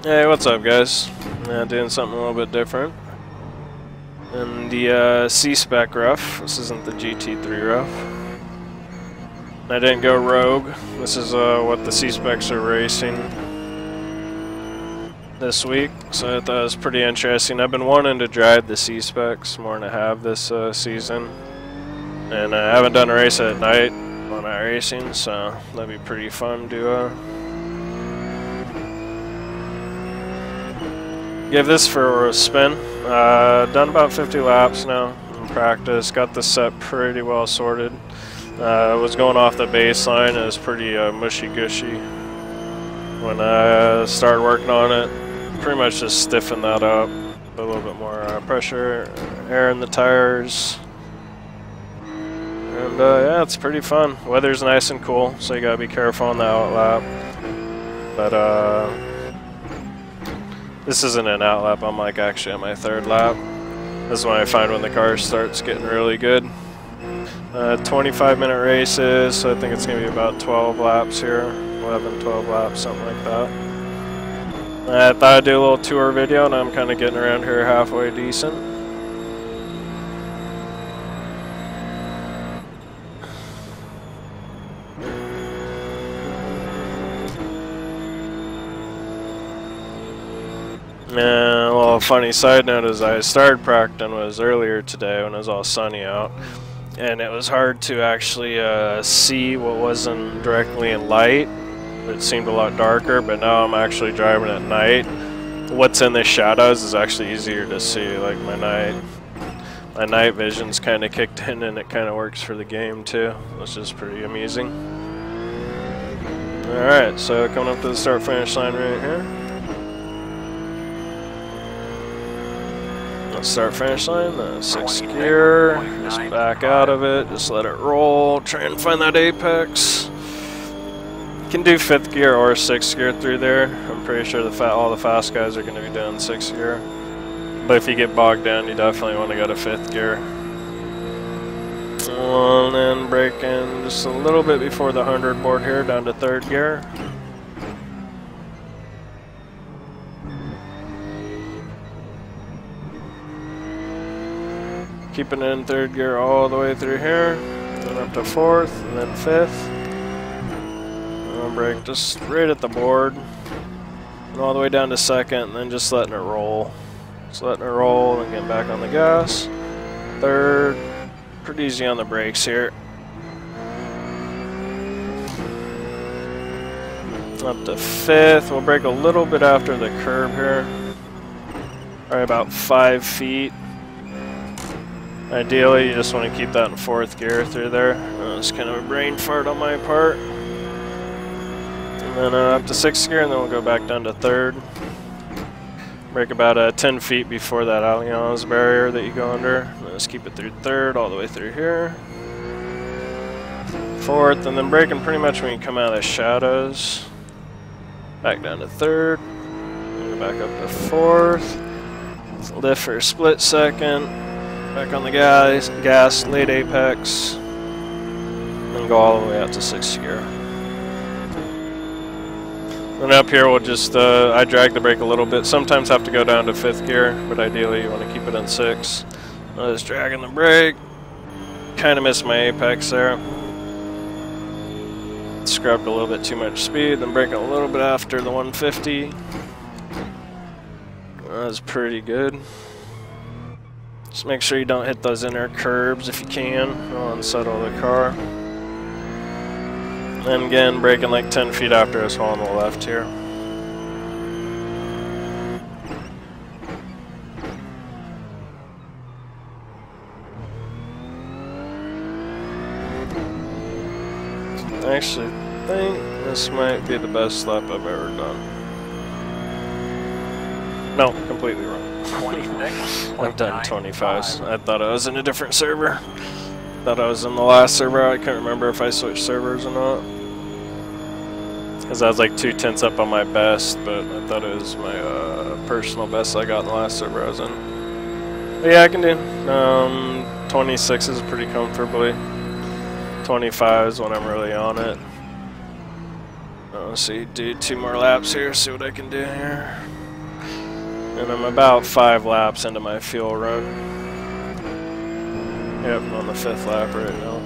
Hey, what's up, guys? Doing something a little bit different. In the CSpec Ruf. This isn't the GT3 Ruf. I didn't go rogue. This is what the CSpecs are racing this week, so I thought it was pretty interesting. I've been wanting to drive the CSpecs more than I have this season, and I haven't done a race at night on iRacing, so that'd be pretty fun to give this for a spin. Done about 50 laps now in practice. Got the set pretty well sorted. Was going off the baseline. It was pretty mushy-gushy when I started working on it. Pretty much just stiffen that up. Put a little bit more pressure, air in the tires. And yeah, it's pretty fun. Weather's nice and cool, so you gotta be careful on the out lap. But this isn't an out lap, I'm like actually on my third lap. This is when I find when the car starts getting really good. 25-minute races, so I think it's going to be about 12 laps here. 11, 12 laps, something like that. I thought I'd do a little tour video, and I'm kind of getting around here halfway decent. Well, a funny side note is I started practicing was earlier today when it was all sunny out, and it was hard to actually see what wasn't directly in light. It seemed a lot darker, but now I'm actually driving at night. What's in the shadows is actually easier to see. Like my night vision's kind of kicked in, and it kind of works for the game too, which is pretty amusing. Alright, so coming up to the start-finish line right here. Start finish line, 6th gear, just back out of it, just let it roll, try and find that apex. You can do 5th gear or 6th gear through there. I'm pretty sure all the fast guys are going to be doing 6th gear. But if you get bogged down, you definitely want to go to 5th gear. And then braking just a little bit before the 100 board here, down to 3rd gear. Keeping it in 3rd gear all the way through here, then up to 4th, and then 5th. And then brake just right at the board, and all the way down to 2nd, and then just letting it roll. Just letting it roll, and getting back on the gas. 3rd, pretty easy on the brakes here. Up to 5th, we'll brake a little bit after the curb here. Probably about 5 feet. Ideally, you just want to keep that in 4th gear through there. It's kind of a brain fart on my part. And then up to 6th gear, and then we'll go back down to 3rd. Brake about 10 feet before that alliance barrier that you go under. And just keep it through 3rd, all the way through here. 4th, and then braking pretty much when you come out of the shadows. Back down to 3rd. And go back up to 4th. Lift for a split second. Back on the gas, late apex, and go all the way out to 6th gear. And up here we'll just, I drag the brake a little bit. Sometimes have to go down to 5th gear, but ideally you want to keep it in 6. I'm just dragging the brake. Kind of missed my apex there. Scrubbed a little bit too much speed, then braking a little bit after the 150. That was pretty good. Just make sure you don't hit those inner curbs if you can. It'll unsettle the car. And again, braking like 10 feet after us on the left here. I actually think this might be the best lap I've ever done. No, completely wrong. I've done 25s. I thought I was in a different server. Thought I was in the last server. I couldn't remember if I switched servers or not. Because I was like 2 tenths up on my best, but I thought it was my personal best I got in the last server I was in. But yeah, I can do 26s pretty comfortably. 25s when I'm really on it. Let's see, do 2 more laps here, see what I can do here. And I'm about 5 laps into my fuel run. Yep, I'm on the 5th lap right now.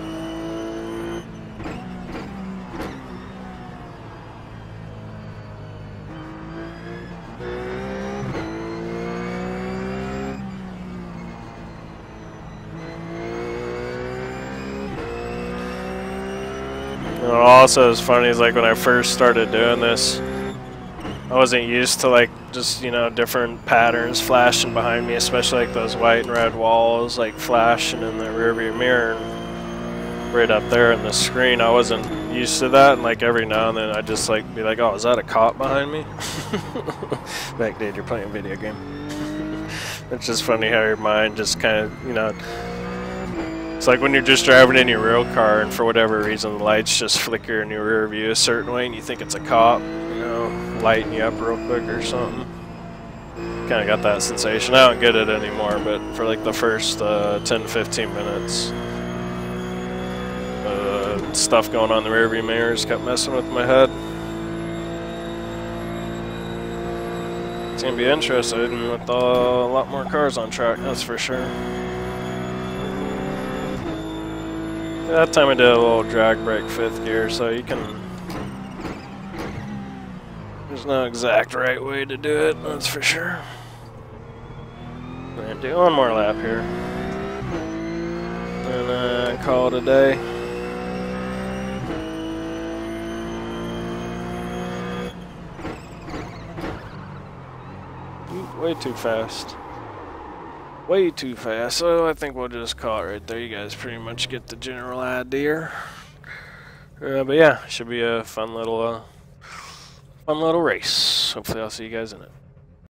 And also, it's funny is like when I first started doing this, I wasn't used to like just, you know, different patterns flashing behind me, especially like those white and red walls like flashing in the rearview mirror and right up there in the screen. I wasn't used to that, and like every now and then I'd just like be like, oh, is that a cop behind me? Like, dude, you're playing a video game. It's just funny how your mind just kind of, you know, it's like when you're just driving in your real car and for whatever reason the lights just flicker in your rear view a certain way and you think it's a cop, you know, lighting you up real quick or something. Kind of got that sensation. I don't get it anymore, but for like the first 10-15 minutes, stuff going on in the rear view mirrors kept messing with my head. It's going to be interesting with a lot more cars on track, that's for sure. That time I did a little drag brake 5th gear, so you can... There's no exact right way to do it, that's for sure. I'm going to do 1 more lap here. And call it a day. Way too fast. Way too fast, so I think we'll just call it right there. You guys pretty much get the general idea. But yeah, should be a fun little race. Hopefully I'll see you guys in it.